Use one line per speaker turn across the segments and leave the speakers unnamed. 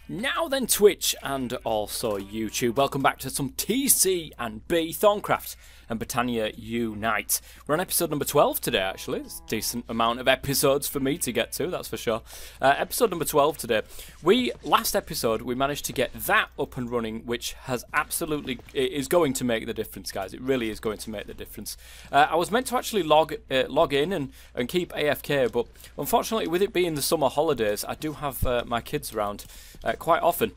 Now then, Twitch and also YouTube, welcome back to some TC and B Thaumcraft and Botania Unite. We're on episode number 12 today, actually. It's a decent amount of episodes for me to get to, that's for sure. Episode number 12 today. Last episode, we managed to get that up and running, which has absolutely, it is going to make the difference, guys. It really is going to make the difference. I was meant to actually log in and keep AFK, but unfortunately, with it being the summer holidays, I do have my kids around quite often.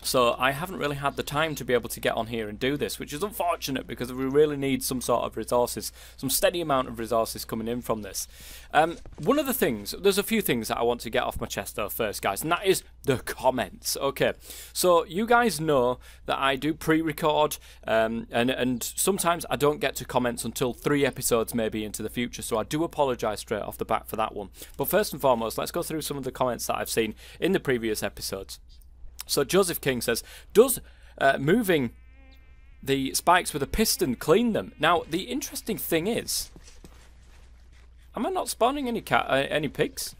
So I haven't really had the time to be able to get on here and do this, which is unfortunate because we really need some sort of resources, some steady amount of resources coming in from this. One of the things, there's a few things that I want to get off my chest though first, guys, and that is the comments. Okay, so you guys know that I do pre-record and sometimes I don't get to comments until 3 episodes maybe into the future, so I do apologise straight off the bat for that one. But first and foremost, let's go through some of the comments that I've seen in the previous episodes. So Joseph King says, does moving the spikes with a piston clean them? Now, the interesting thing is, am I not spawning any pigs?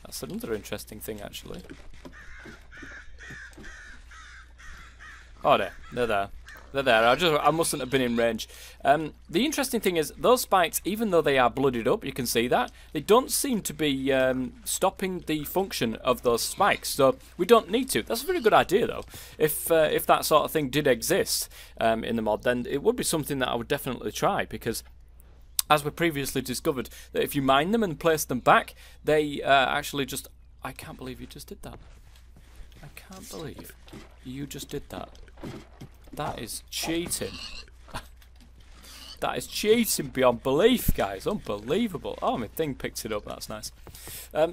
That's another interesting thing, actually. Oh, they're there. They're there. I mustn't have been in range. The interesting thing is, those spikes, even though they are blooded up, you can see that, they don't seem to be stopping the function of those spikes. So we don't need to. That's a very good idea, though. If that sort of thing did exist in the mod, then it would be something that I would definitely try, because as we previously discovered, that if you mine them and place them back, they actually just... I can't believe you just did that. I can't believe you just did that. That is cheating. That is cheating beyond belief, guys. Unbelievable. Oh, my thing picked it up. That's nice.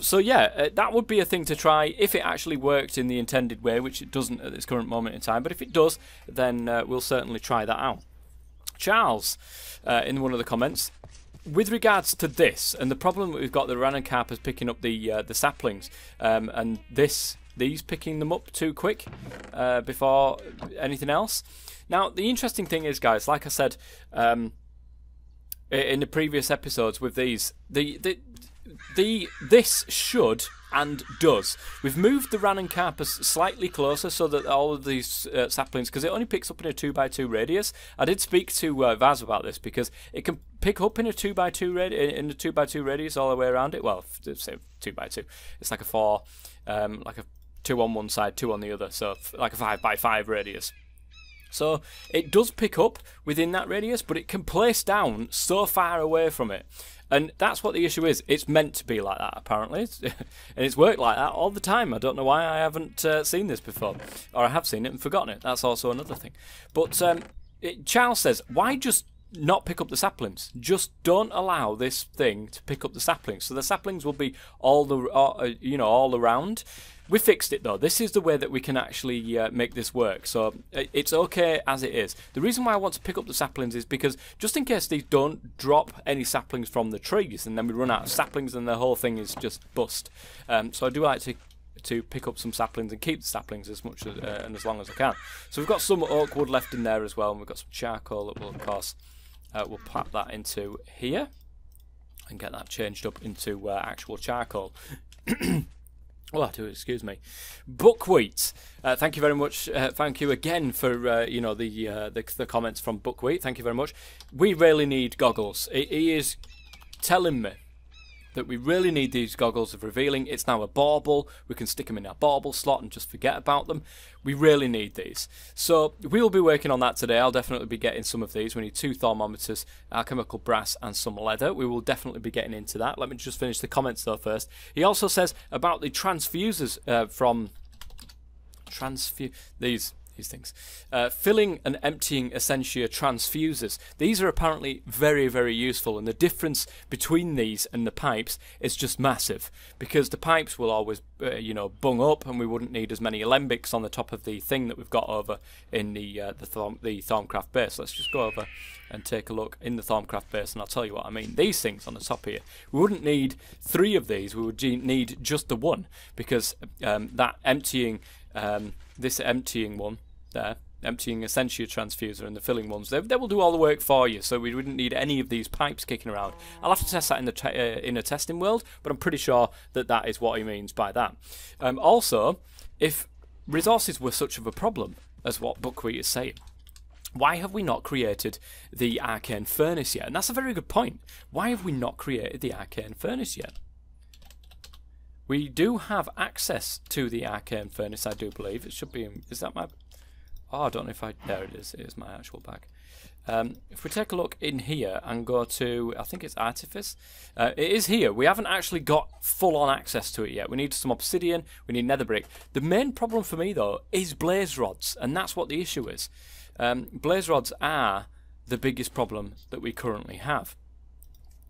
So yeah, that would be a thing to try if it actually worked in the intended way, which it doesn't at this current moment in time. But if it does, then we'll certainly try that out. Charles, in one of the comments, with regards to this, and the problem that we've got, the Ranencarpers picking up the saplings, and these picking them up too quick before anything else. Now, the interesting thing is, guys, like I said in the previous episodes with these, this should and does. We've moved the Ranencarpers slightly closer so that all of these saplings, because it only picks up in a 2x2 radius. I did speak to Vaz about this, because it can pick up in a 2x2 radius all the way around it. Well, say 2x2. It's like a 4, like a 2 on one side, 2 on the other, so like a 5x5 radius. So it does pick up within that radius, but it can place down so far away from it. And that's what the issue is. It's meant to be like that, apparently. And it's worked like that all the time. I don't know why I haven't seen this before. Or I have seen it and forgotten it. That's also another thing. But Charles says, why just not pick up the saplings? Just don't allow this thing to pick up the saplings. So the saplings will be all around. We fixed it though. This is the way that we can actually make this work. So it's okay as it is. The reason why I want to pick up the saplings is because just in case these don't drop any saplings from the trees, and then we run out of saplings and the whole thing is just bust. So I do like to pick up some saplings and keep the saplings as much as, and as long as I can. So we've got some oak wood left in there as well, and we've got some charcoal that will, of course, we'll pop that into here and get that changed up into actual charcoal. Oh, excuse me. Buckwheat. Thank you very much. Thank you again for the comments from Buckwheat. Thank you very much. We really need goggles. He is telling me that we really need these goggles of revealing. It's now a bauble. We can stick them in our bauble slot and just forget about them. We really need these. So we'll be working on that today. I'll definitely be getting some of these. We need 2 thermometers, alchemical brass and some leather. We will definitely be getting into that. Let me just finish the comments though first. He also says about the transfusers from these things. Filling and emptying Essentia transfusers. These are apparently very, very useful, and the difference between these and the pipes is just massive, because the pipes will always bung up, and we wouldn't need as many alembics on the top of the thing that we've got over in the Thaumcraft base. Let's just go over and take a look in the Thaumcraft base, and I'll tell you what I mean. These things on the top here, we wouldn't need 3 of these, we would need just the 1, because that emptying this emptying one there, emptying Essentia transfuser, and the filling ones, they will do all the work for you, so we wouldn't need any of these pipes kicking around. I'll have to test that in a testing world, but I'm pretty sure that that is what he means by that. Also, if resources were such of a problem as what Buckwheat is saying, why have we not created the arcane furnace yet? And that's a very good point. Why have we not created the arcane furnace yet? We do have access to the arcane furnace, I do believe. It should be in, is that my... Oh, I don't know if I... There it is. It is my actual bag. If we take a look in here and go to... I think it's Artifice. It is here. We haven't actually got full-on access to it yet. We need some obsidian. We need nether brick. The main problem for me, though, is blaze rods. And that's what the issue is. Blaze rods are the biggest problem that we currently have.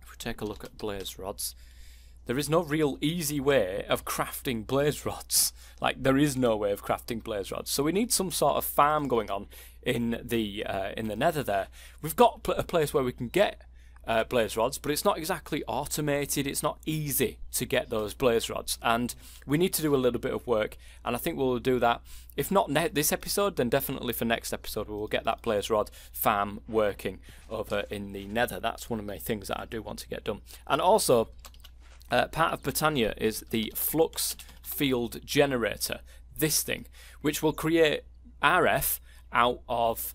If we take a look at blaze rods, there is no real easy way of crafting blaze rods. Like, there is no way of crafting blaze rods. So we need some sort of farm going on in the nether there. We've got a place where we can get blaze rods, but it's not exactly automated. It's not easy to get those blaze rods, and we need to do a little bit of work, and I think we'll do that. If not this episode, then definitely for next episode we will get that blaze rod farm working over in the nether. That's one of my things that I do want to get done. And also, part of Botania is the flux field generator, this thing, which will create RF out of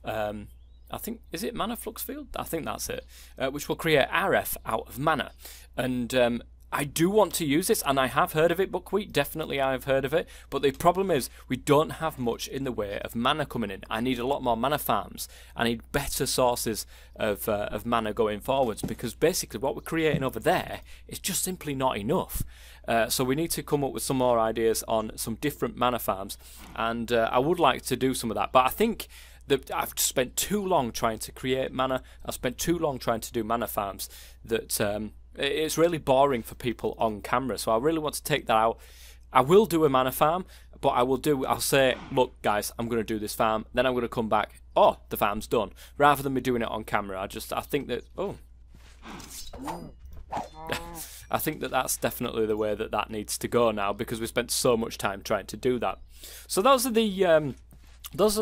I think, is it mana flux field? I think that's it. Which will create RF out of mana. And I do want to use this, and I have heard of it, Buckwheat. Definitely I've heard of it. But the problem is, we don't have much in the way of mana coming in. I need a lot more mana farms. I need better sources of mana going forwards, because basically what we're creating over there is just simply not enough. So we need to come up with some more ideas on some different mana farms. And I would like to do some of that. But I think that I've spent too long trying to create mana. I've spent too long trying to do mana farms that it's really boring for people on camera. So I really want to take that out. I will do a mana farm, but I'll say, look guys, I'm going to do this farm, then I'm going to come back, oh, the farm's done, rather than me doing it on camera. I think that, oh, I think that that's definitely the way that needs to go now, because we spent so much time trying to do that. So those are the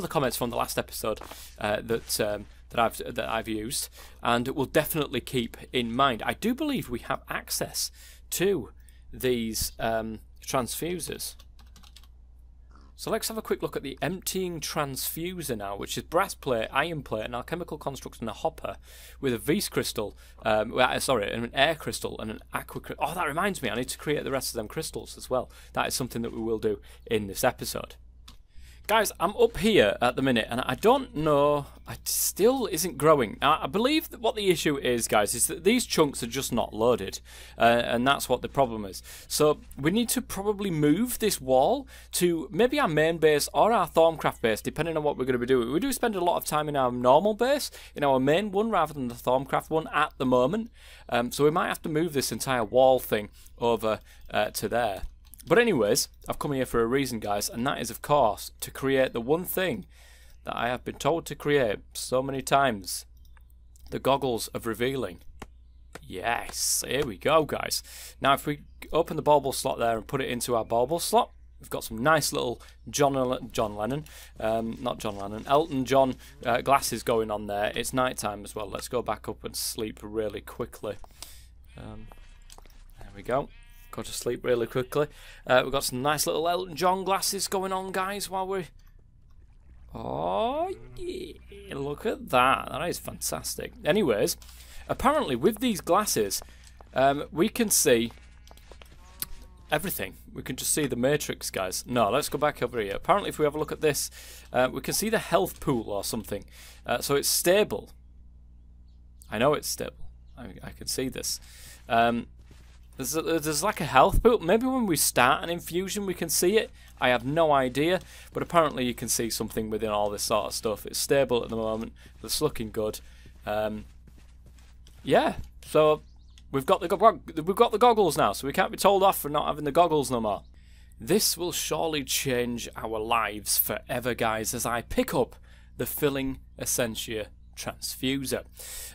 comments from the last episode that I've used, and we'll definitely keep in mind. I do believe we have access to these transfusers. So let's have a quick look at the emptying transfuser now, which is brass plate, iron plate, an alchemical construct, and a hopper with a V's crystal, an air crystal and an aqua crystal. Oh, that reminds me, I need to create the rest of them crystals as well. That is something that we will do in this episode. Guys, I'm up here at the minute, and I don't know, it still isn't growing. Now, I believe that what the issue is, guys, is that these chunks are just not loaded, and that's what the problem is. So we need to probably move this wall to maybe our main base or our Thaumcraft base, depending on what we're going to be doing. We do spend a lot of time in our normal base, in our main one, rather than the Thaumcraft one at the moment. So we might have to move this entire wall thing over to there. But anyways, I've come here for a reason, guys, and that is, of course, to create the one thing that I have been told to create so many times. The goggles of revealing. Yes, here we go, guys. Now, if we open the bauble slot there and put it into our bauble slot, we've got some nice little Elton John glasses going on there. It's night time as well. Let's go back up and sleep really quickly. There we go. Go to sleep really quickly. We've got some nice little Elton John glasses going on, guys, while we're... Oh, yeah, look at that. That is fantastic. Anyways, apparently with these glasses, we can see everything. We can just see the matrix, guys. No, let's go back over here. Apparently, if we have a look at this, we can see the health pool or something. So it's stable. I know it's stable. I can see this. There's like a health pool. Maybe when we start an infusion we can see it. I have no idea. But apparently you can see something within all this sort of stuff. It's stable at the moment. It's looking good. Yeah. So we've got the goggles now. So we can't be told off for not having the goggles no more. This will surely change our lives forever, guys, as I pick up the filling Essentia transfuser.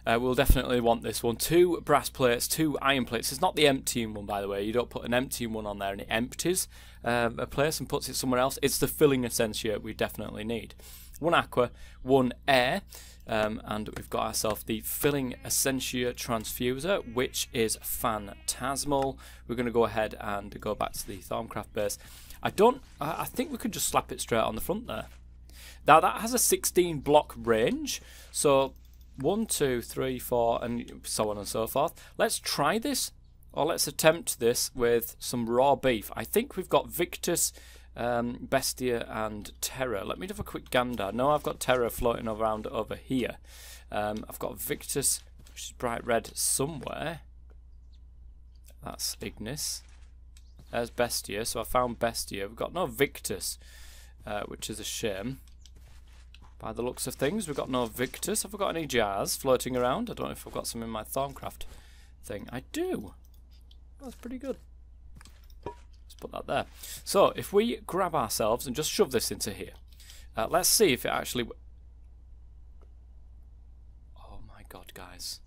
We'll definitely want this one. 2 brass plates, 2 iron plates. It's not the emptying one, by the way. You don't put an emptying one on there and it empties a place and puts it somewhere else. It's the filling Essentia we definitely need. 1 aqua, 1 air, and we've got ourselves the filling Essentia transfuser, which is phantasmal. We're going to go ahead and go back to the Thaumcraft base. I think we could just slap it straight on the front there. Now that has a 16 block range, so 1, 2, 3, 4, and so on and so forth. Let's try this, or let's attempt this with some raw beef. I think we've got Victus, Bestia, and Terra. Let me have a quick gander. No, I've got Terra floating around over here. I've got Victus, which is bright red somewhere. That's Ignis. There's Bestia, so I found Bestia. We've got no Victus, which is a shame. By the looks of things, we've got no Victus. Have I got any jars floating around? I don't know if I've got some in my Thaumcraft thing. I do. That's pretty good. Let's put that there. So, if we grab ourselves and just shove this into here. Let's see if it actually... Oh my god, guys.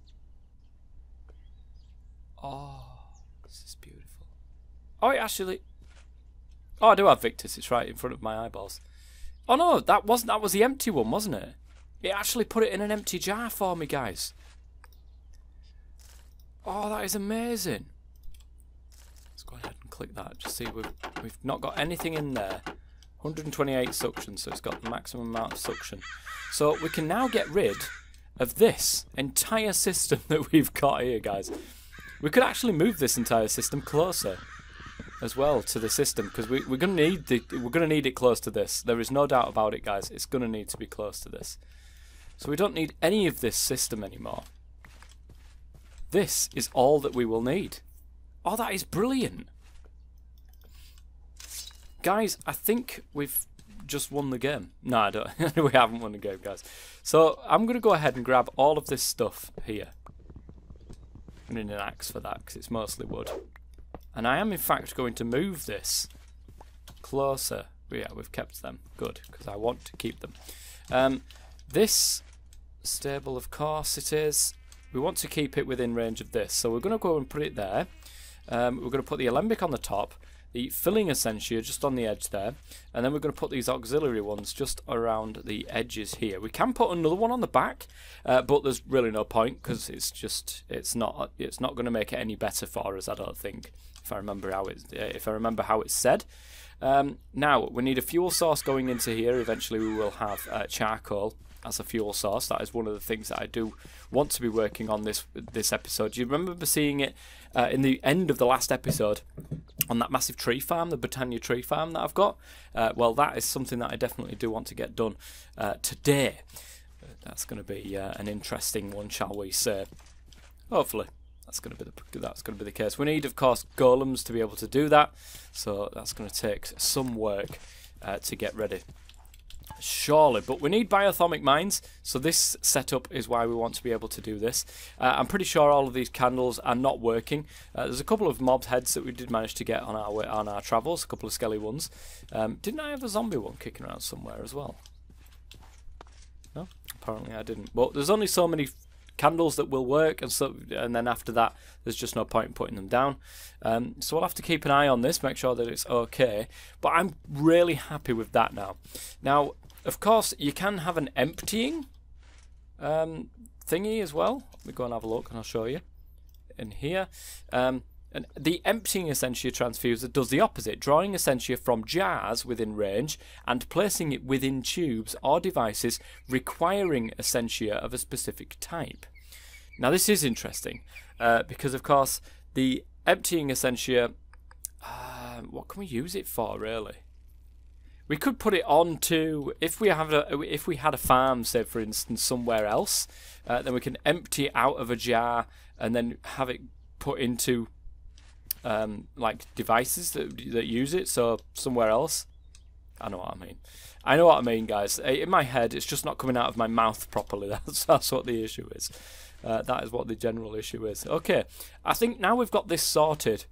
Oh, this is beautiful. Oh, it actually... Oh, I do have Victus. It's right in front of my eyeballs. Oh no, that was the empty one, wasn't it? It actually put it in an empty jar for me, guys. Oh, that is amazing. Let's go ahead and click that. Just see we've not got anything in there. 128 suction, so it's got the maximum amount of suction. So we can now get rid of this entire system that we've got here, guys. We could actually move this entire system closer as well to the system, because we're gonna need it close to this. There is no doubt about it, guys. It's gonna need to be close to this. So we don't need any of this system anymore. This is all that we will need. Oh, that is brilliant, guys. I think we've just won the game. No, I don't. We haven't won the game, guys. So I'm gonna go ahead and grab all of this stuff here. I need an axe for that because it's mostly wood. And I am, in fact, going to move this closer. Yeah, we've kept them. Good, because I want to keep them. This stable, of course, it is. We want to keep it within range of this. So we're going to go and put it there. We're going to put the Alembic on the top. The filling Essentia just on the edge there. And then we're going to put these auxiliary ones just around the edges here. We can put another one on the back, but there's really no point because it's not going to make it any better for us, I don't think. If I remember how it's said. Now we need a fuel source going into here. Eventually we will have charcoal as a fuel source. That is one of the things that I do want to be working on this episode. Do you remember seeing it in the end of the last episode on that massive tree farm, the Botania tree farm that I've got? Well, that is something that I definitely do want to get done today. That's going to be an interesting one, shall we say? Hopefully. That's going to be the case. We need, of course, golems to be able to do that. So that's going to take some work to get ready. Surely, but we need biothermic mines. So this setup is why we want to be able to do this. I'm pretty sure all of these candles are not working. There's a couple of mob heads that we did manage to get on our travels. A couple of skelly ones. Didn't I have a zombie one kicking around somewhere as well? No, apparently I didn't. But there's only so many candles that will work, and then after that there's just no point in putting them down. So we'll have to keep an eye on this, make sure that it's okay, but I'm really happy with that now. Now, of course, you can have an emptying thingy as well. Let me go and have a look and I'll show you in here. And the emptying Essentia transfuser does the opposite, drawing Essentia from jars within range and placing it within tubes or devices requiring Essentia of a specific type. Now this is interesting because, of course, the emptying Essentia, what can we use it for, really? We could put it on to, if we had a farm, say for instance, somewhere else, then we can empty it out of a jar and then have it put into like devices that use it, so somewhere else. I know what I mean, guys. In my head, it's just not coming out of my mouth properly. That's what the issue is. That is what the general issue is. Okay, I think now we've got this sorted,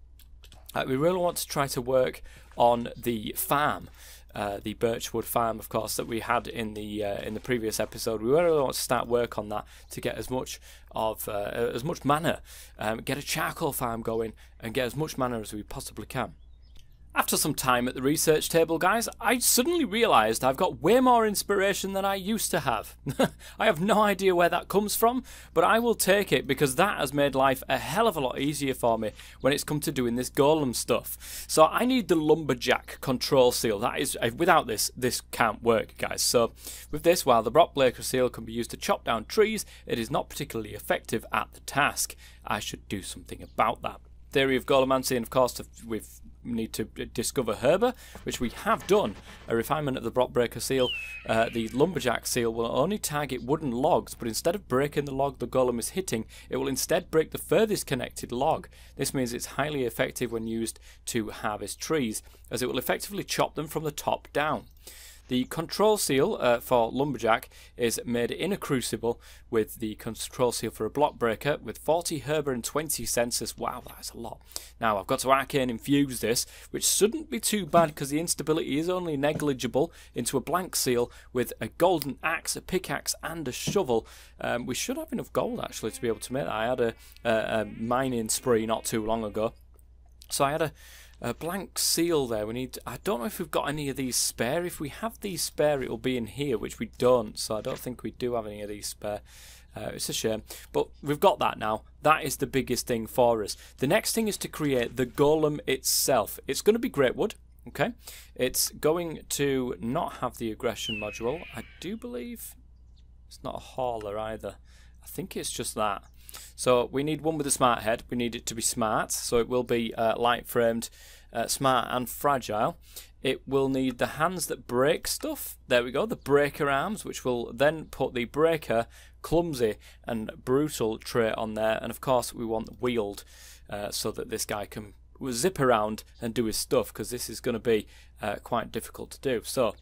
we really want to try to work on the farm. The birchwood farm, of course, that we had in the previous episode. We really want to start work on that to get as much mana, get a charcoal farm going, and get as much mana as we possibly can. After some time at the research table, guys, I suddenly realised I've got way more inspiration than I used to have. I have no idea where that comes from, but I will take it because that has made life a hell of a lot easier for me when it's come to doing this golem stuff. So I need the Lumberjack control seal. That is, without this can't work, guys. So with this, while the rock breaker seal can be used to chop down trees, it is not particularly effective at the task. I should do something about that. Theory of Golemancy, and of course we need to discover Herber, which we have done. A refinement of the rock breaker seal. The Lumberjack seal will only target wooden logs, but instead of breaking the log the golem is hitting, it will instead break the furthest connected log. This means it's highly effective when used to harvest trees, as it will effectively chop them from the top down. The control seal for Lumberjack is made in a crucible with the control seal for a block breaker with 40 Herber and 20 Census. Wow, that's a lot. Now I've got to arcane infuse this, which shouldn't be too bad because the instability is only negligible, into a blank seal with a golden axe, a pickaxe and a shovel. We should have enough gold actually to be able to make that. I had a mining spree not too long ago, so I had a blank seal there. We need, I don't know if we've got any of these spare. If we have these spare, it will be in here, which we don't, so I don't think we do have any of these spare. It's a shame, but we've got that now. That is the biggest thing for us. The next thing is to create the golem itself. It's going to be great wood, okay? It's going to not have the aggression module. I do believe it's not a hauler either. I think it's just that. So we need one with a smart head. We need it to be smart, so it will be light framed, smart and fragile. It will need the hands that break stuff. There we go, the breaker arms, which will then put the breaker, clumsy and brutal trait on there. And of course we want wheeled, so that this guy can zip around and do his stuff, because this is going to be quite difficult to do. So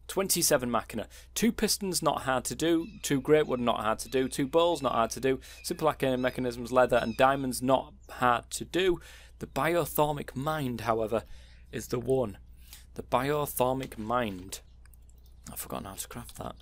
27 machina, 2 pistons not hard to do, 2 great wood not hard to do, 2 bowls not hard to do, simple arcane mechanisms, leather and diamonds not hard to do. The biothermic mind, however, is the one. The biothermic mind. I've forgotten how to craft that.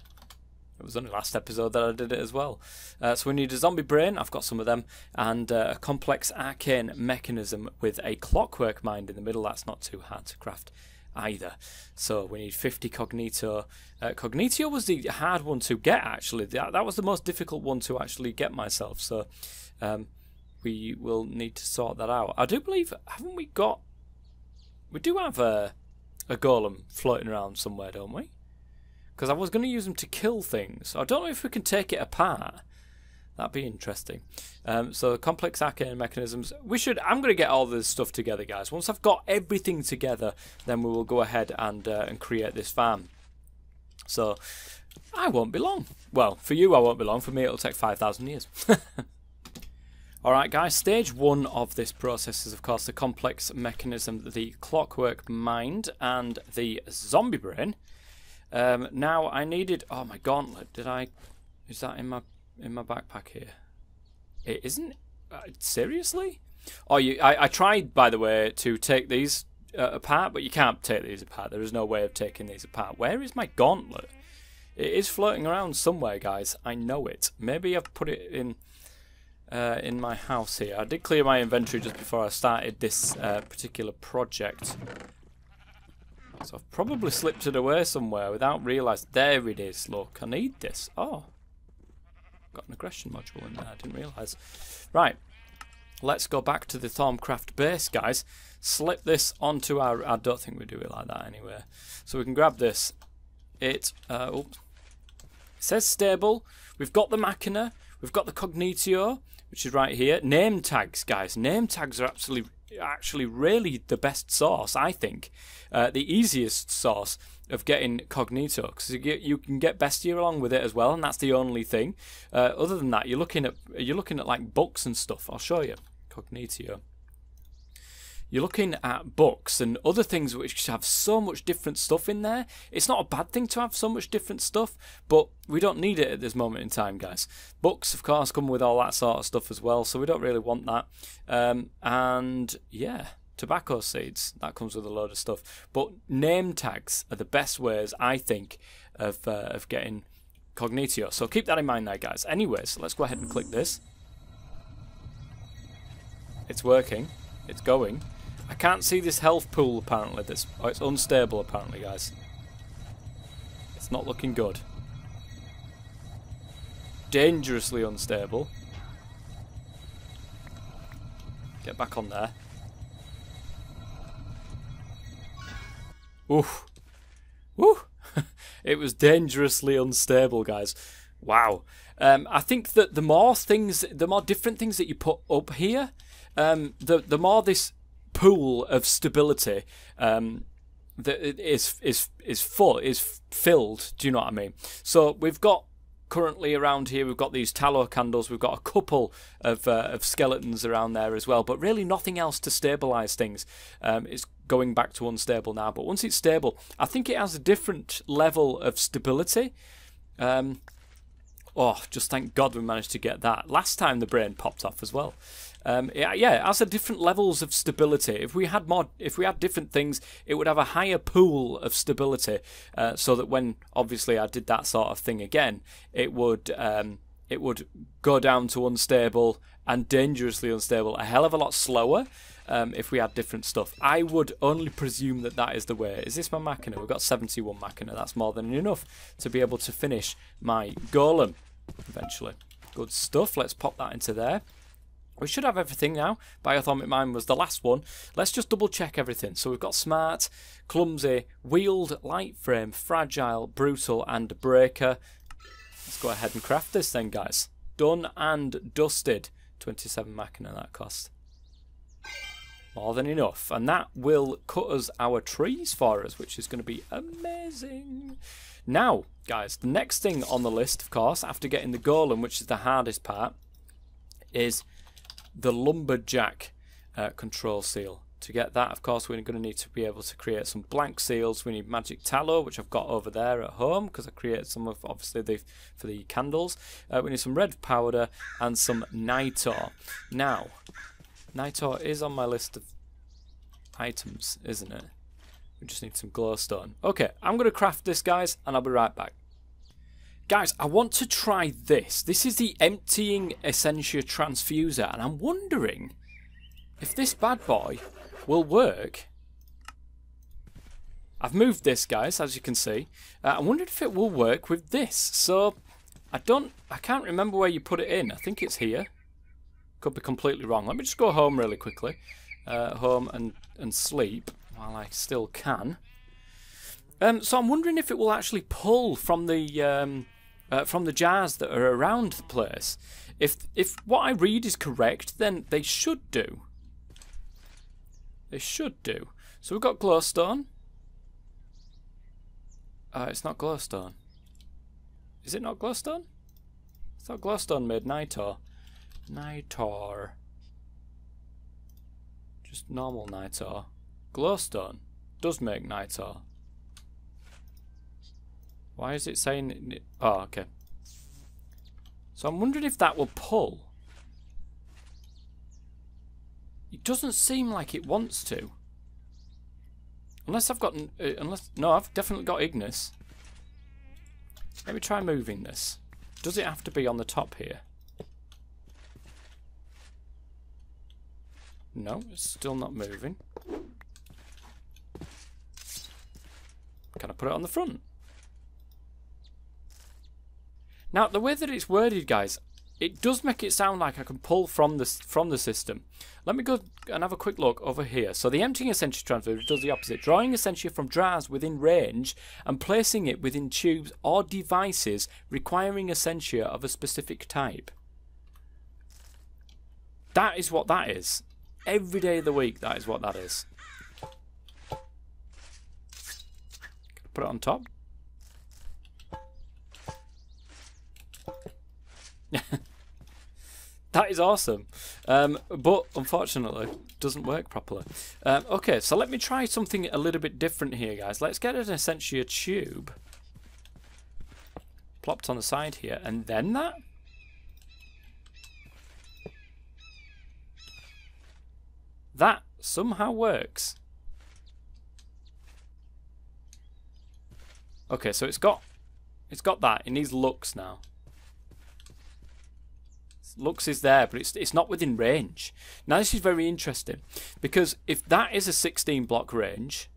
It was only last episode that I did it as well. So we need a zombie brain, I've got some of them, and a complex arcane mechanism with a clockwork mind in the middle. That's not too hard to craft either. So we need 50 cognito. Cognito was the hard one to get actually. That was the most difficult one to actually get myself. So we will need to sort that out. I do believe, haven't we got? We do have a golem floating around somewhere, don't we? Because I was going to use them to kill things. I don't know if we can take it apart. That'd be interesting. So complex arcane mechanisms. I'm going to get all this stuff together, guys. Once I've got everything together, then we will go ahead and create this farm. So I won't be long. Well, for you I won't be long. For me it'll take 5,000 years. Alright guys, stage 1 of this process is of course the complex mechanism, the clockwork mind and the zombie brain. Now I needed, oh my gauntlet, is that in my backpack here? It isn't? Seriously? Oh, I tried, by the way, to take these apart, but you can't take these apart. There is no way of taking these apart. Where is my gauntlet? It is floating around somewhere, guys. I know it. Maybe I've put it in my house here. I did clear my inventory just before I started this particular project. So I've probably slipped it away somewhere without realising. There it is, look. I need this. Oh. Got an aggression module in there, I didn't realise. Right, let's go back to the Thaumcraft base, guys. Slip this onto our, I don't think we do it like that anyway. So we can grab this. It says stable. We've got the machina, we've got the cognitio, which is right here. Name tags, guys. Name tags are actually really the best source, I think. The easiest source of getting cognito, because you can get bestia along with it as well, and that's the only thing. Other than that, you're looking at like books and stuff. I'll show you cognitio. You're looking at books and other things which have so much different stuff in there. It's not a bad thing to have so much different stuff, but we don't need it at this moment in time, guys. Books, of course, come with all that sort of stuff as well, so we don't really want that. And yeah, tobacco seeds, that comes with a load of stuff. But name tags are the best ways, I think, of getting cognitio. So keep that in mind there, guys. Anyways, let's go ahead and click this. It's working. It's going. I can't see this health pool apparently. Oh, it's unstable apparently, guys. It's not looking good. Dangerously unstable. Get back on there. Oof. Woo! It was dangerously unstable, guys. Wow. I think that the more different things that you put up here, the more this pool of stability that is filled. Do you know what I mean? So we've got currently around here, we've got these tallow candles. We've got a couple of skeletons around there as well, but really nothing else to stabilize things. It's going back to unstable now, but once it's stable, I think it has a different level of stability. Oh, just thank God we managed to get that. Last time the brain popped off as well. Yeah, it has a different levels of stability. If we had different things, it would have a higher pool of stability, so that when obviously I did that sort of thing again, it would go down to unstable and dangerously unstable a hell of a lot slower. If we had different stuff, I would only presume that is the way. Is this my machina? We've got 71 machina. That's more than enough to be able to finish my golem eventually. Good stuff. Let's pop that into there. We should have everything now. Biothermic mine was the last one. Let's just double check everything. So we've got smart, clumsy, wheeled, light frame, fragile, brutal, and breaker. Let's go ahead and craft this then, guys. Done and dusted. 27 machina that cost. More than enough. And that will cut us our trees for us, which is going to be amazing. Now, guys, the next thing on the list, of course, after getting the golem, which is the hardest part, is the Lumberjack control seal. To get that, of course, we're going to need to be able to create some blank seals. We need magic tallow, which I've got over there at home because I created some of, obviously, for the candles. We need some red powder and some nitor. Now, nitor is on my list of items, isn't it? We just need some glowstone. Okay, I'm going to craft this, guys, and I'll be right back. Guys, I want to try this. This is the emptying Essentia transfuser, and I'm wondering if this bad boy will work. I've moved this, guys, as you can see. I wondered if it will work with this. So, I can't remember where you put it in. I think it's here. Could be completely wrong. Let me just go home really quickly. Home and sleep while I still can. So I'm wondering if it will actually pull from the jars that are around the place. If what I read is correct, then they should do. They should do. So we've got glowstone. It's not glowstone. Is it not glowstone? I thought glowstone made nitor. Nitor. Just normal nitor. Glowstone does make nitor. Why is it saying... Oh, okay. So I'm wondering if that will pull. It doesn't seem like it wants to. Unless I've got... No, I've definitely got Ignis. Let me try moving this. Does it have to be on the top here? No, it's still not moving. Can I put it on the front? Now, the way that it's worded, guys, it does make it sound like I can pull from the system. Let me go and have a quick look over here. So the emptying Essentia transfer does the opposite. Drawing Essentia from jars within range and placing it within tubes or devices requiring Essentia of a specific type. That is what that is. Every day of the week, that is what that is. Put it on top. That is awesome, but unfortunately doesn't work properly. Okay, so let me try something a little bit different here, guys. Let's get an Essentia tube plopped on the side here, and then that somehow works. Okay, so it's got that. It needs lux now. Lux is there, but it's not within range. Now this is very interesting, because if that is a 16 block range,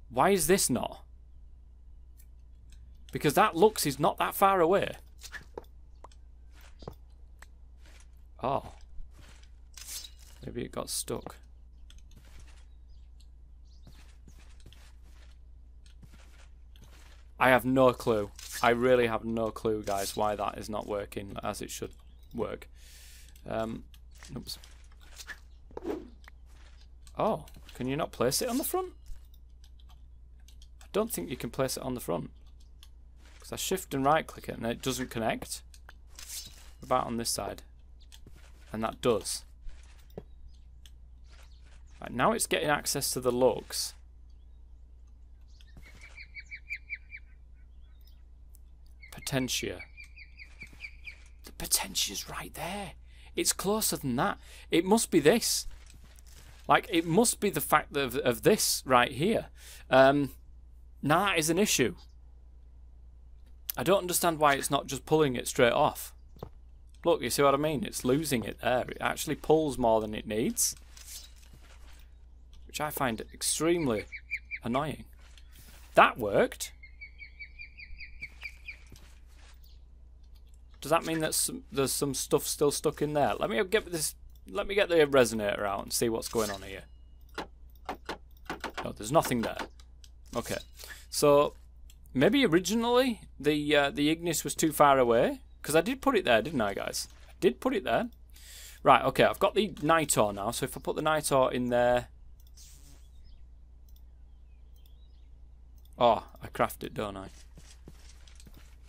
why is this not? Because that Lux is not that far away. Oh. Maybe it got stuck. I have no clue. I really have no clue, guys, why that is not working as it should work. Oops. Oh, can you not place it on the front? I don't think you can place it on the front. Because I shift and right click it and it doesn't connect. What about on this side? And that does. Right, now it's getting access to the Lux. Potentia. The Potentia's right there. It's closer than that. It must be this. Like, it must be the fact of this right here. Now that is an issue. I don't understand why it's not just pulling it straight off. Look, you see what I mean? It's losing it there. It actually pulls more than it needs. Which I find extremely annoying. That worked. Does that mean that there's some stuff still stuck in there? Let me get the resonator out and see what's going on here. No, there's nothing there. Okay, so maybe originally the Ignis was too far away, because I did put it there, didn't I, guys? I did put it there. Right. Okay, I've got the Nitor now. So if I put the Nitor in there, oh, I craft it, don't I?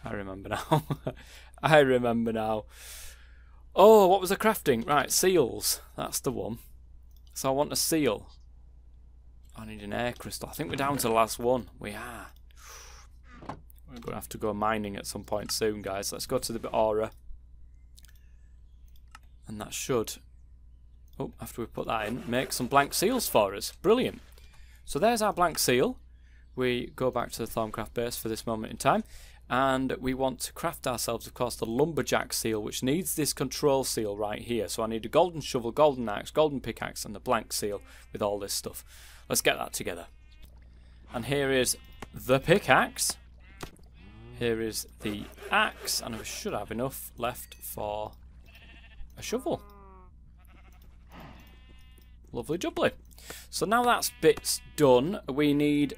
I remember now. I remember now. Oh, what was I crafting? Right, seals. That's the one. So I want a seal. I need an air crystal. I think we're down to the last one. We are. We're going to have to go mining at some point soon, guys. Let's go to the aura. And that should, oh, after we put that in, make some blank seals for us. Brilliant. So there's our blank seal. We go back to the Thaumcraft base for this moment in time. And we want to craft ourselves, of course, the Lumberjack seal, which needs this control seal right here. So I need a golden shovel, golden axe, golden pickaxe, and the blank seal with all this stuff. Let's get that together. And here is the pickaxe. Here is the axe, and I should have enough left for a shovel. Lovely jubbly. So now that's bits done, we need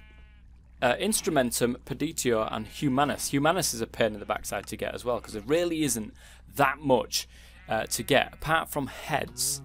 Instrumentum, Peditio, and Humanus. Humanus is a pain in the backside to get as well, because there really isn't that much to get, apart from heads.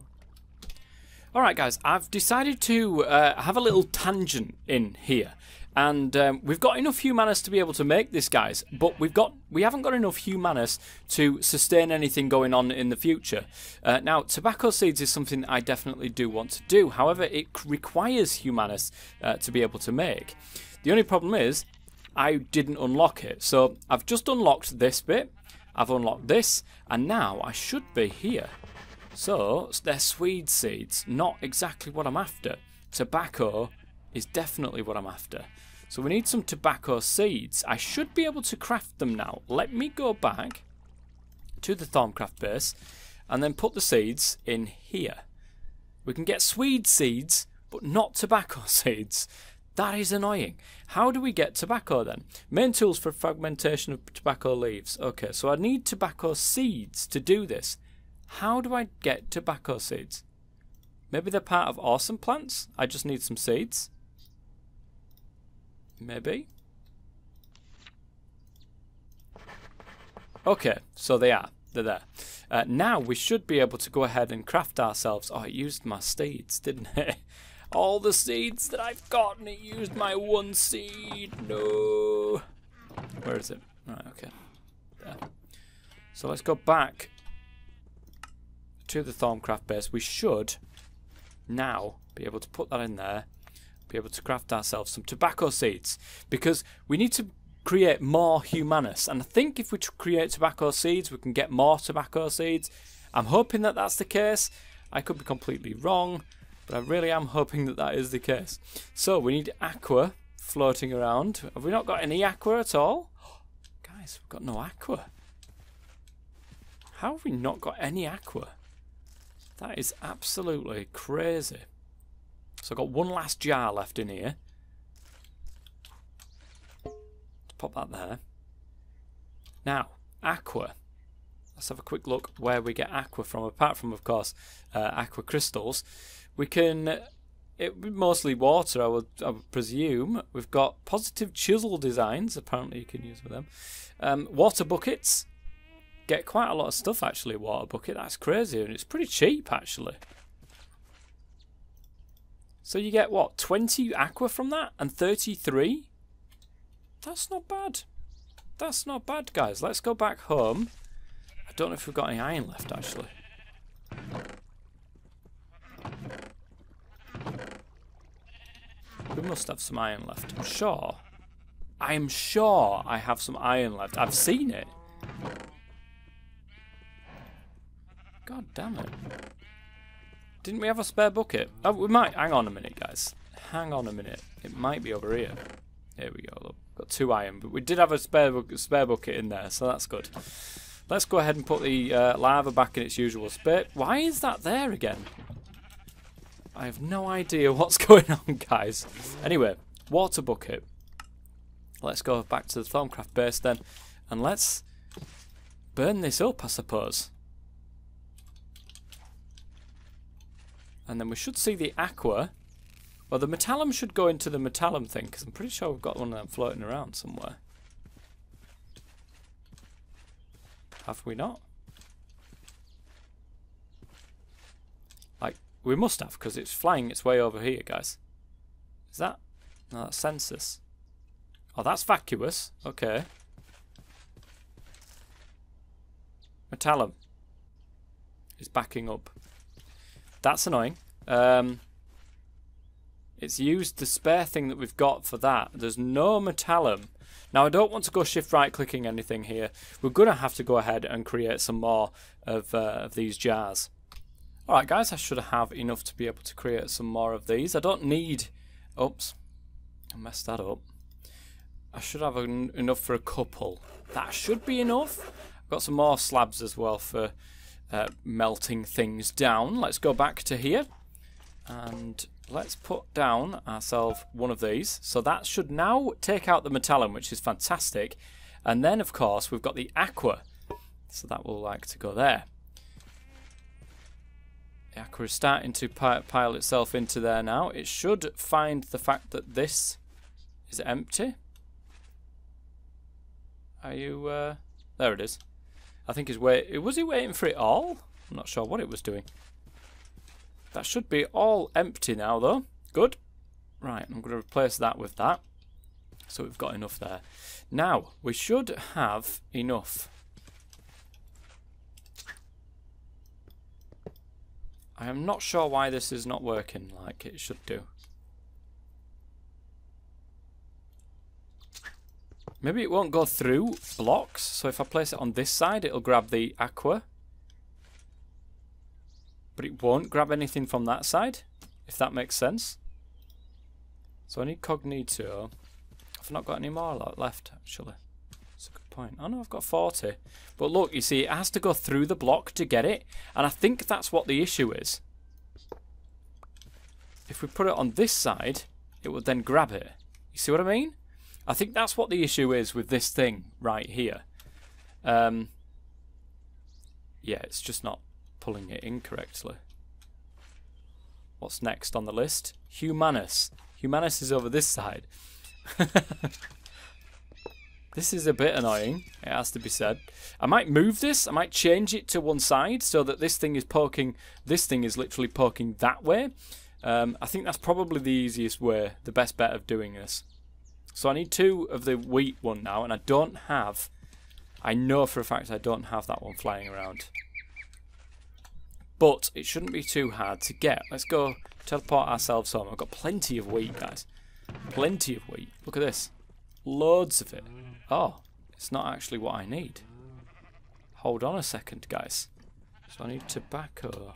Alright guys, I've decided to have a little tangent in here. And we've got enough Humanus to be able to make this, guys, but we haven't got enough Humanus to sustain anything going on in the future. Now, tobacco seeds is something I definitely do want to do. However, it requires Humanus to be able to make. The only problem is I didn't unlock it. So I've just unlocked this bit, I've unlocked this, and now I should be here. So they're Swede seeds, not exactly what I'm after. Tobacco is definitely what I'm after. So we need some tobacco seeds. I should be able to craft them now. Let me go back to the Thaumcraft base and then put the seeds in here. We can get Swede seeds, but not tobacco seeds. That is annoying. How do we get tobacco then? Main tools for fragmentation of tobacco leaves. Okay, so I need tobacco seeds to do this. How do I get tobacco seeds? Maybe they're part of awesome plants? I just need some seeds. Maybe. Okay, so they are. They're there. Now we should be able to go ahead and craft ourselves. Oh, it used my seeds, didn't it? All the seeds that I've gotten, it used my one seed. No. Where is it? Right, okay. There. So let's go back to the Thaumcraft base. We should now be able to put that in there, be able to craft ourselves some tobacco seeds, because we need to create more Humanus, and I think if we create tobacco seeds we can get more tobacco seeds. I'm hoping that that's the case. I could be completely wrong, but I really am hoping that that is the case. So we need Aqua floating around. Have we not got any Aqua at all? Guys, we've got no Aqua. How have we not got any aqua? That is absolutely crazy. So I've got one last jar left in here. Let's pop that there. Now, aqua. Let's have a quick look where we get aqua from. Apart from, of course, aqua crystals. We can... It would be mostly water, I would presume. We've got positive chisel designs. Apparently you can use with them. Water buckets. Get quite a lot of stuff, actually, water bucket. That's crazy. And it's pretty cheap, actually. So you get, what, 20 aqua from that? And 33? That's not bad. That's not bad, guys. Let's go back home. I don't know if we've got any iron left, actually. We must have some iron left. I'm sure. I'm sure I have some iron left. I've seen it. God damn it. Didn't we have a spare bucket? Oh, we might. Hang on a minute, guys. Hang on a minute. It might be over here. Here we go. Look, got 2 iron, but we did have a spare bucket in there, so that's good. Let's go ahead and put the lava back in its usual spot. Why is that there again? I have no idea what's going on, guys. Anyway, water bucket. Let's go back to the Thaumcraft base then, and let's burn this up, I suppose. And then we should see the aqua. Well, the metallum should go into the metallum thing, because I'm pretty sure we've got one of them floating around somewhere. Have we not? Like, we must have, because it's flying its way over here, guys. Is that? No, that's census. Oh, that's vacuous. Okay. Metallum is backing up. That's annoying. It's used the spare thing that we've got for that. There's no metallum. Now, I don't want to go shift right clicking anything here. We're going to have to go ahead and create some more of these jars. Alright guys, I should have enough to be able to create some more of these. I don't need... Oops. I messed that up. I should have enough for a couple. That should be enough. I've got some more slabs as well for melting things down. Let's go back to here. And let's put down ourselves one of these. So that should now take out the metallum, which is fantastic. And then, of course, we've got the aqua. So that will like to go there. The aqua is starting to pile itself into there now. It should find the fact that this is empty. Are you... there it is. I think was it waiting for it all? I'm not sure what it was doing. That should be all empty now, though. Good. Right, I'm going to replace that with that. So we've got enough there. Now, we should have enough. I am not sure why this is not working like it should do. Maybe it won't go through blocks. So if I place it on this side, it'll grab the aqua. But it won't grab anything from that side, if that makes sense. So I need cognito. I've not got any more left, actually. That's a good point. Oh no, I've got 40. But look, you see, it has to go through the block to get it. And I think that's what the issue is. If we put it on this side, it would then grab it. You see what I mean? I think that's what the issue is with this thing right here. Yeah, it's just not pulling it in correctly. What's next on the list? Humanus. Humanus is over this side. This is a bit annoying, it has to be said. I might move this. I might change it to one side so that this thing is poking. This thing is literally poking that way. I think that's probably the easiest way, the best bet of doing this. So I need 2 of the wheat one now, and I don't have... I know for a fact I don't have that one flying around. But it shouldn't be too hard to get. Let's go teleport ourselves home. I've got plenty of wheat, guys. Plenty of wheat. Look at this. Loads of it. Oh, it's not actually what I need. Hold on a second, guys. So I need tobacco.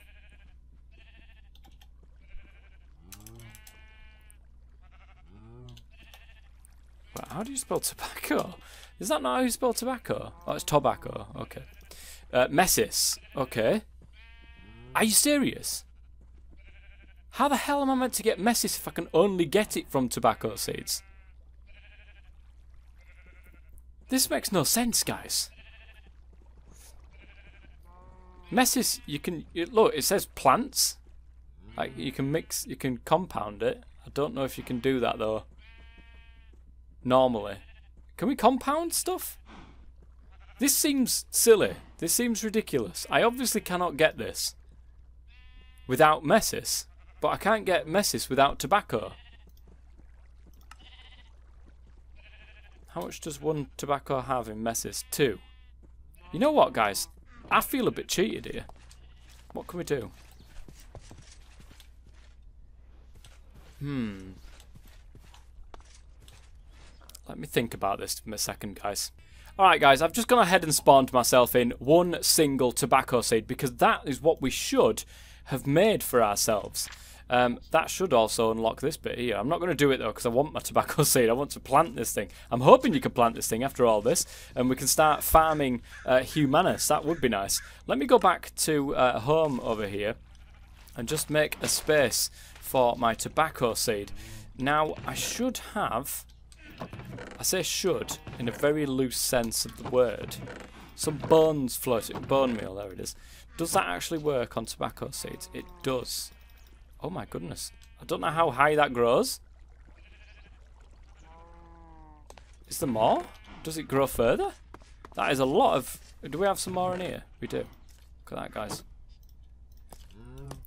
How do you spell tobacco? Is that not how you spell tobacco? Oh, it's tobacco. Okay. Messis. Okay. Are you serious? How the hell am I meant to get Messis if I can only get it from tobacco seeds? This makes no sense, guys. Messis, you can... Look, it says plants. Like, you can mix... You can compound it. I don't know if you can do that, though. Normally. Can we compound stuff? This seems silly. This seems ridiculous. I obviously cannot get this without Messis. But I can't get Messis without tobacco. How much does one tobacco have in Messis? 2. You know what, guys? I feel a bit cheated here. What can we do? Let me think about this for a second, guys. Alright, guys, I've just gone ahead and spawned myself in one single tobacco seed because that is what we should have made for ourselves. That should also unlock this bit here. I'm not going to do it though because I want my tobacco seed. I want to plant this thing. I'm hoping you can plant this thing after all this and we can start farming Humanus. That would be nice. Let me go back to home over here and just make a space for my tobacco seed. Now I should have, I say should in a very loose sense of the word, some bones floating, bone meal, there it is. Does that actually work on tobacco seeds? It does. Oh my goodness. I don't know how high that grows. Is there more? Does it grow further? That is a lot of... Do we have some more in here? We do. Look at that, guys.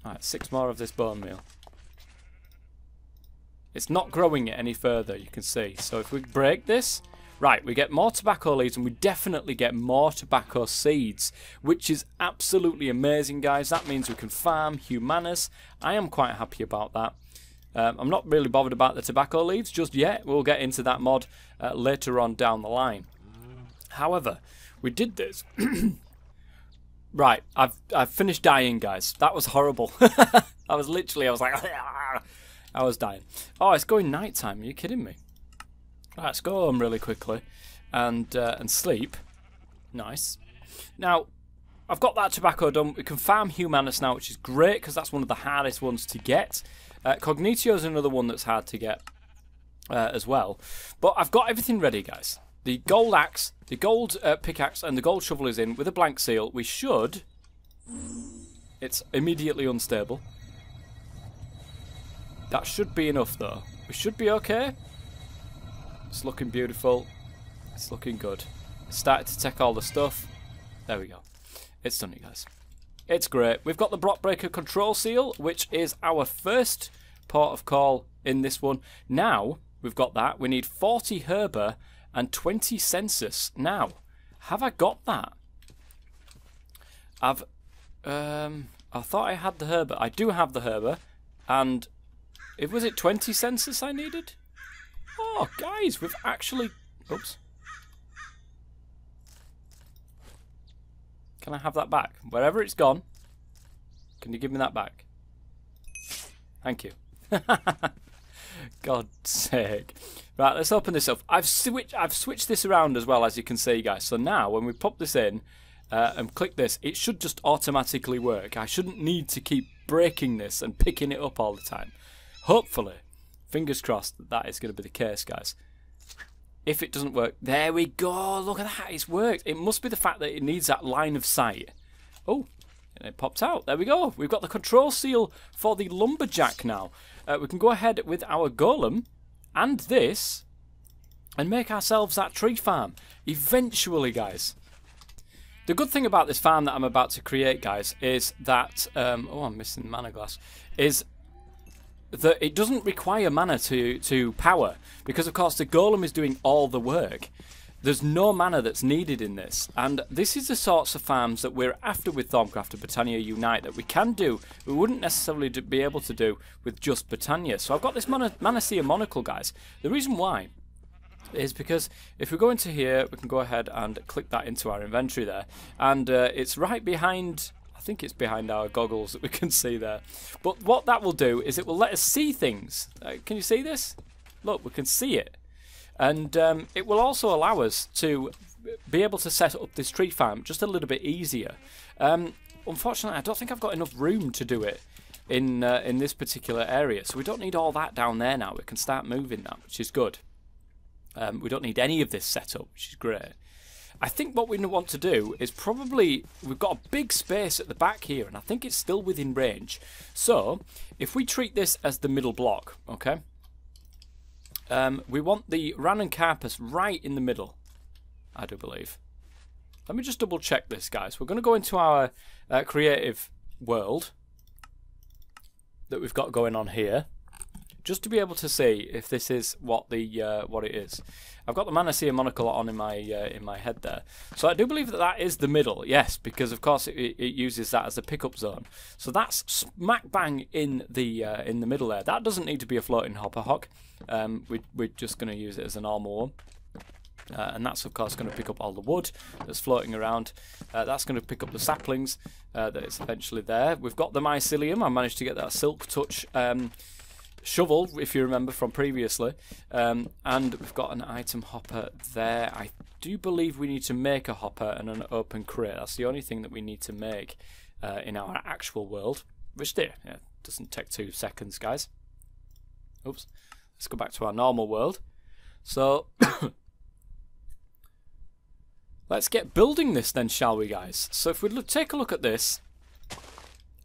Alright, 6 more of this bone meal. It's not growing it any further, you can see. So if we break this... Right, we get more tobacco leaves and we definitely get more tobacco seeds, which is absolutely amazing, guys. That means we can farm Humanus. I am quite happy about that. I'm not really bothered about the tobacco leaves just yet. We'll get into that mod later on down the line. However, we did this. Right, I've finished dying, guys. That was horrible. I was like, I was dying. Oh, it's going nighttime. Are you kidding me? Right, let's go home really quickly and sleep. Nice. Now, I've got that tobacco done. We can farm Humanus now, which is great because that's one of the hardest ones to get. Cognitio is another one that's hard to get as well. But I've got everything ready, guys. The gold axe, the gold pickaxe, and the gold shovel is in with a blank seal. We should... It's immediately unstable. That should be enough, though. We should be okay. It's looking beautiful. It's looking good. It's started to take all the stuff. There we go. It's done, you guys. It's great. We've got the block breaker control seal, which is our first port of call in this one. Now, we've got that. We need 40 herba and 20 census. Now, have I got that? I thought I had the herba. I do have the herba. And was it 20 census I needed? Oh, guys, we've actually... Oops. Can I have that back? Wherever it's gone, can you give me that back? Thank you. God's sake. Right, let's open this up. I've switched this around as well, as you can see, guys. So now, when we pop this in and click this, it should just automatically work. I shouldn't need to keep breaking this and picking it up all the time. Hopefully. Fingers crossed that is going to be the case, guys. If it doesn't work, there we go. Look at that, it's worked. It must be the fact that it needs that line of sight. Oh, and it popped out. There we go. We've got the control seal for the Lumberjack now. We can go ahead with our Golem and this and make ourselves that tree farm. Eventually, guys. The good thing about this farm that I'm about to create, guys, is that... oh, I'm missing the mana glass. Is... that it doesn't require mana to power because of course the golem is doing all the work. There's no mana that's needed in this, and this is the sorts of farms that we're after with Thaumcraft and Botania Unite that we can do, we wouldn't necessarily be able to do with just Botania. So I've got this Manacia monocle, guys. The reason why is because if we go into here, we can go ahead and click that into our inventory there, and it's right behind... I think it's behind our goggles that we can see there. But what that will do is it will let us see things. Can you see this? Look, we can see it. And it will also allow us to be able to set up this tree farm just a little bit easier. Unfortunately, I don't think I've got enough room to do it in this particular area, so we don't need all that down there now. We can start moving that, which is good. We don't need any of this setup, which is great. I think what we want to do is probably, we've got a big space at the back here, and I think it's still within range. So, if we treat this as the middle block, okay, we want the Ranuncarpus right in the middle, I do believe. Let me just double check this, guys. We're going to go into our creative world that we've got going on here, just to be able to see if this is what it is. I've got the Manasea monocle on in my head there, so I do believe that that is the middle. Yes, because of course it uses that as a pickup zone. So that's smack bang in the middle there. That doesn't need to be a floating hopper hock. We're just going to use it as a normal one. And that's of course going to pick up all the wood that's floating around. That's going to pick up the saplings that is eventually there. We've got the mycelium. I managed to get that silk touch shovel, if you remember from previously, and we've got an item hopper there. I do believe we need to make a hopper and an open crate. That's the only thing that we need to make in our actual world, which doesn't take 2 seconds, guys. Oops. Let's go back to our normal world. So let's get building this then, shall we, guys? So if we take a look at this,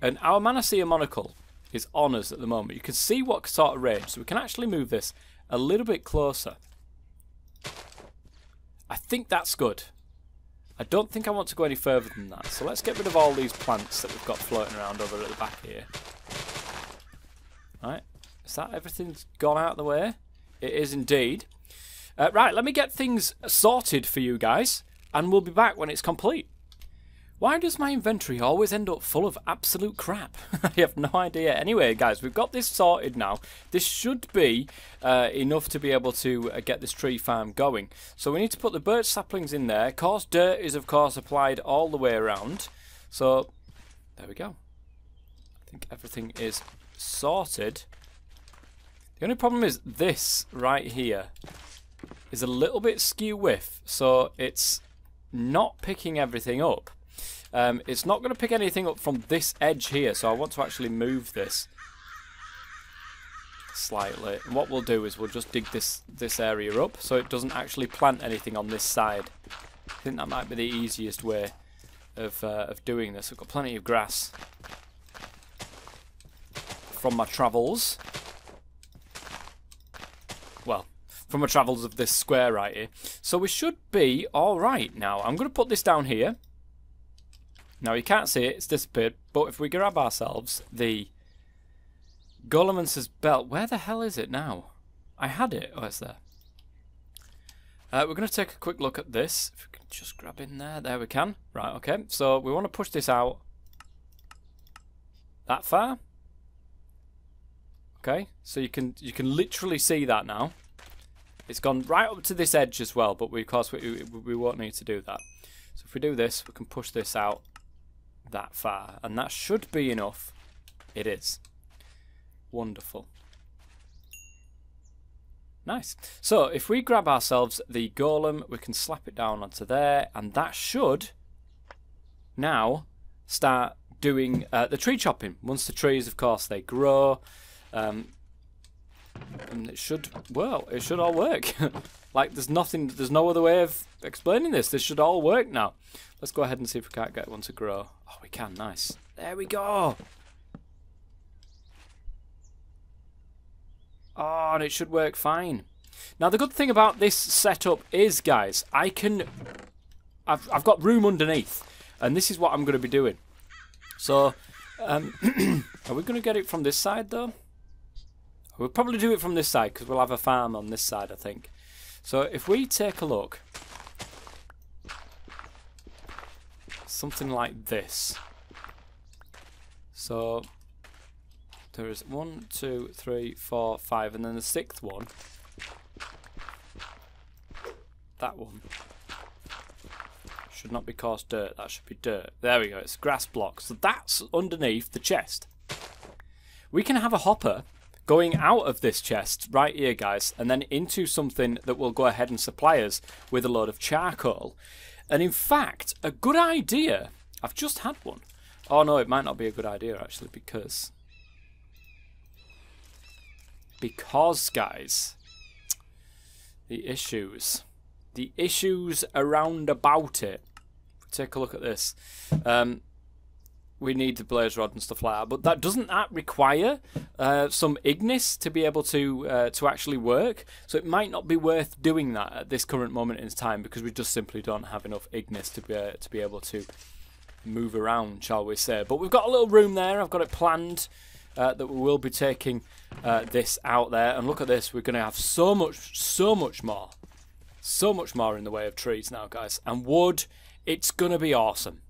and our Manasea monocle is on us at the moment. You can see what sort of range, so we can actually move this a little bit closer. I think that's good. I don't think I want to go any further than that, so let's get rid of all these plants that we've got floating around over at the back here. Right, is that everything's gone out of the way? It is indeed. Right, let me get things sorted for you guys, and we'll be back when it's complete. Why does my inventory always end up full of absolute crap? I have no idea. Anyway, guys, we've got this sorted now. This should be enough to be able to get this tree farm going. So we need to put the birch saplings in there. Coarse dirt is, of course, applied all the way around. So, there we go. I think everything is sorted. The only problem is this right here is a little bit skew width, so it's not picking everything up. It's not going to pick anything up from this edge here, so I want to actually move this slightly. And what we'll do is we'll just dig this area up so it doesn't actually plant anything on this side. I think that might be the easiest way of doing this. I've got plenty of grass from my travels. Well, from my travels of this square right here. So we should be alright now. I'm going to put this down here. Now you can't see it, it's disappeared, but if we grab ourselves the Golemancer's belt, where the hell is it now? I had it, oh it's there. We're going to take a quick look at this, if we can just grab in there we can. Right, okay, so we want to push this out that far. Okay, so you can literally see that now. It's gone right up to this edge as well, but of course we won't need to do that. So if we do this, we can push this out that far, and that should be enough. It is. Wonderful. Nice. So if we grab ourselves the golem, we can slap it down onto there, and that should now start doing the tree chopping. Once the trees, of course, they grow, and it should, well, it should all work. Like there's no other way of explaining this. This should all work now. Let's go ahead and see if we can't get one to grow. Oh, we can, nice. There we go. Oh, and it should work fine. Now the good thing about this setup is, guys, I've got room underneath, and this is what I'm going to be doing. So, are we going to get it from this side though? We'll probably do it from this side because we'll have a farm on this side, I think. So if we take a look, something like this. So there is 1, 2, 3, 4, 5, and then the 6th one. That one should not be coarse dirt. That should be dirt. There we go. It's grass blocks. So that's underneath the chest. We can have a hopper going out of this chest right here, guys, and then into something that will go ahead and supply us with a load of charcoal. And in fact, a good idea, I've just had one. Oh no, it might not be a good idea actually, because guys, the issues around about it. Take a look at this. We need the blaze rod and stuff like that, but doesn't that require some ignis to be able to actually work? So it might not be worth doing that at this current moment in time, because we just simply don't have enough ignis to be able to move around, shall we say. But we've got a little room there. I've got it planned that we will be taking this out there. And look at this, we're going to have so much more in the way of trees now, guys, and wood. It's going to be awesome.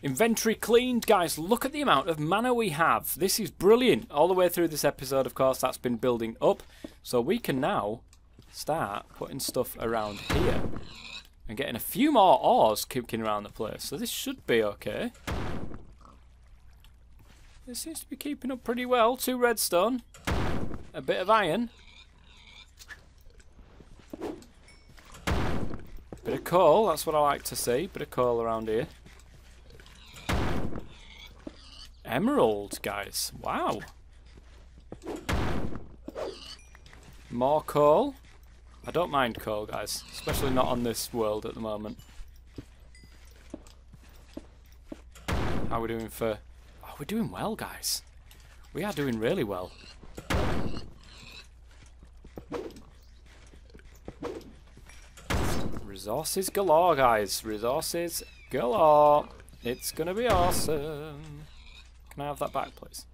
Inventory cleaned, guys. Look at the amount of mana we have. This is brilliant. All the way through this episode, of course, that's been building up. So we can now start putting stuff around here and getting a few more ores kicking around the place. So this should be okay. It seems to be keeping up pretty well. 2 redstone, a bit of iron, bit of coal. That's what I like to see. Bit of coal around here. Emerald, guys. Wow. More coal. I don't mind coal, guys, especially not on this world at the moment. How are we doing for... Oh, we're doing well, guys. We are doing really well. Resources galore, guys. Resources galore. It's going to be awesome. Can I have that back, please?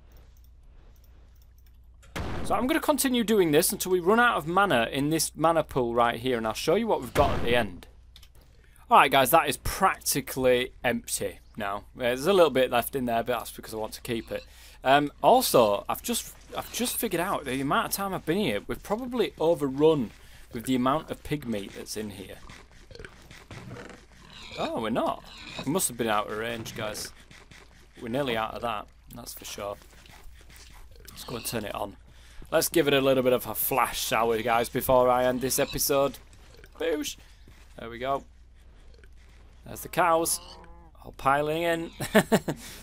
So I'm going to continue doing this until we run out of mana in this mana pool right here, and I'll show you what we've got at the end. Alright guys, that is practically empty now. There's a little bit left in there, but that's because I want to keep it. Also, I've just figured out the amount of time I've been here, we've probably overrun with the amount of pig meat that's in here. Oh, we're not. We must have been out of range, guys. We're nearly out of that, that's for sure. Let's go and turn it on. Let's give it a little bit of a flash, shall we, guys, before I end this episode. Boosh. There we go. There's the cows, all piling in.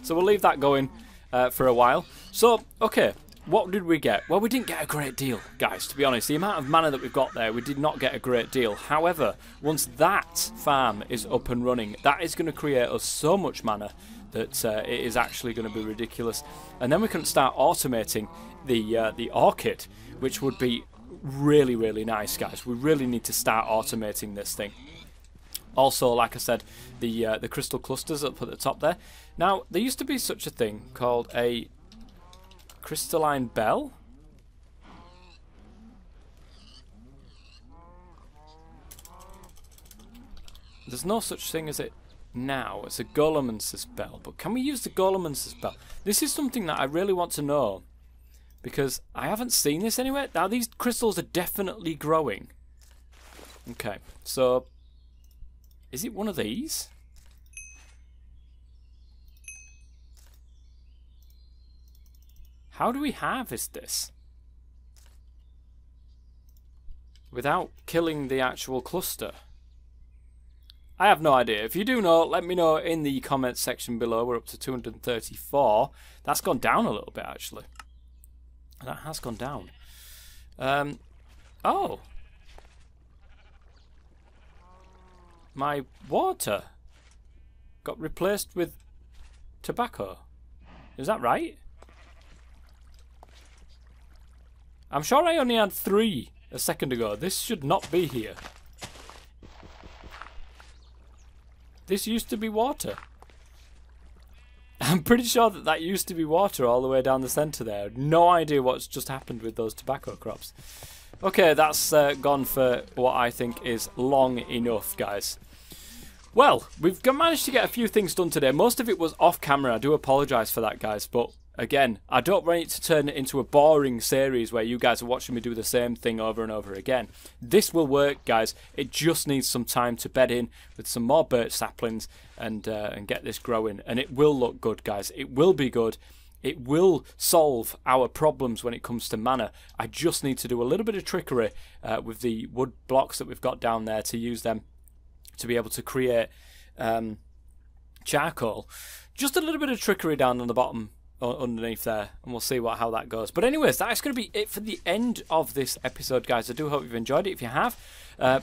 So we'll leave that going for a while. So, okay, what did we get? Well, we didn't get a great deal, guys, to be honest. The amount of mana that we've got there, we did not get a great deal. However, once that farm is up and running, that is going to create us so much mana that it is actually going to be ridiculous. And then we can start automating the orchid, which would be really, really nice, guys. We really need to start automating this thing. Also, like I said, the crystal clusters up at the top there. Now, there used to be such a thing called a crystalline bell. There's no such thing as it now. It's a Golemancer's bell. But can we use the Golemancer's bell? This is something that I really want to know, because I haven't seen this anywhere. Now, these crystals are definitely growing. Okay, so is it one of these? How do we harvest this without killing the actual cluster? I have no idea. If you do know, let me know in the comments section below. We're up to 234. That's gone down a little bit, actually. That has gone down. Oh. My water got replaced with tobacco. Is that right? I'm sure I only had 3 a second ago. This should not be here. This used to be water. I'm pretty sure that that used to be water all the way down the centre there. No idea what's just happened with those tobacco crops. Okay, that's gone for what I think is long enough, guys. Well, we've managed to get a few things done today. Most of it was off camera. I do apologise for that, guys. But again, I don't want it to turn it into a boring series where you guys are watching me do the same thing over and over again. This will work, guys. It just needs some time to bed in with some more birch saplings and get this growing. And it will look good, guys. It will be good. it will solve our problems when it comes to mana. I just need to do a little bit of trickery with the wood blocks that we've got down there to use them to be able to create charcoal. Just a little bit of trickery down on the bottom underneath there, and we'll see how that goes. But anyways, that's going to be it for the end of this episode, guys. I do hope you've enjoyed it. If you have,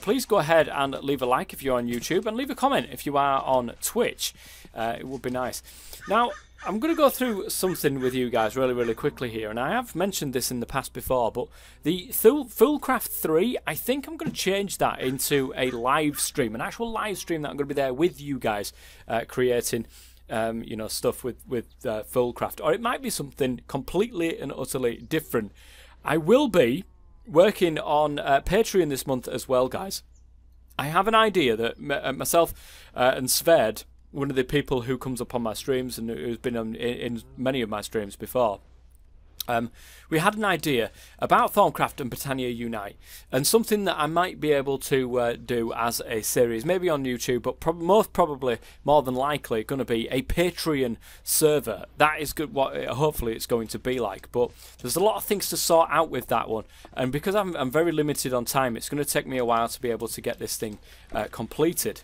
please go ahead and leave a like if you're on YouTube, and leave a comment if you are on Twitch. It would be nice. Now, I'm going to go through something with you guys really quickly here, and I have mentioned this in the past before, but the Thaumcraft 3, I think I'm going to change that into a live stream, an actual live stream that I'm going to be there with you guys creating you know, stuff with Thaumcraft, or it might be something completely and utterly different. I will be working on Patreon this month as well, guys. I have an idea that myself and Sved, one of the people who comes up on my streams and who's been in many of my streams before, we had an idea about Thaumcraft and Botania Unite, and something that I might be able to do as a series, maybe on YouTube, but most probably, more than likely, going to be a Patreon server. That is good. What hopefully it's going to be like. But there's a lot of things to sort out with that one, and because I'm very limited on time, it's going to take me a while to be able to get this thing completed.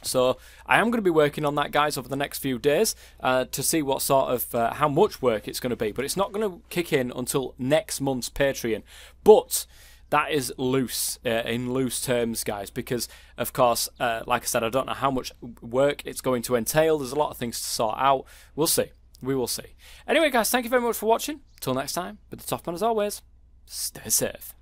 So I am going to be working on that, guys, over the next few days to see what sort of how much work it's going to be. But it's not going to kick in until next month's Patreon. But that is loose, in loose terms, guys, because, of course, like I said, I don't know how much work it's going to entail. There's a lot of things to sort out. We'll see. We will see. Anyway, guys, thank you very much for watching. Till next time, but the top man, as always, stay safe.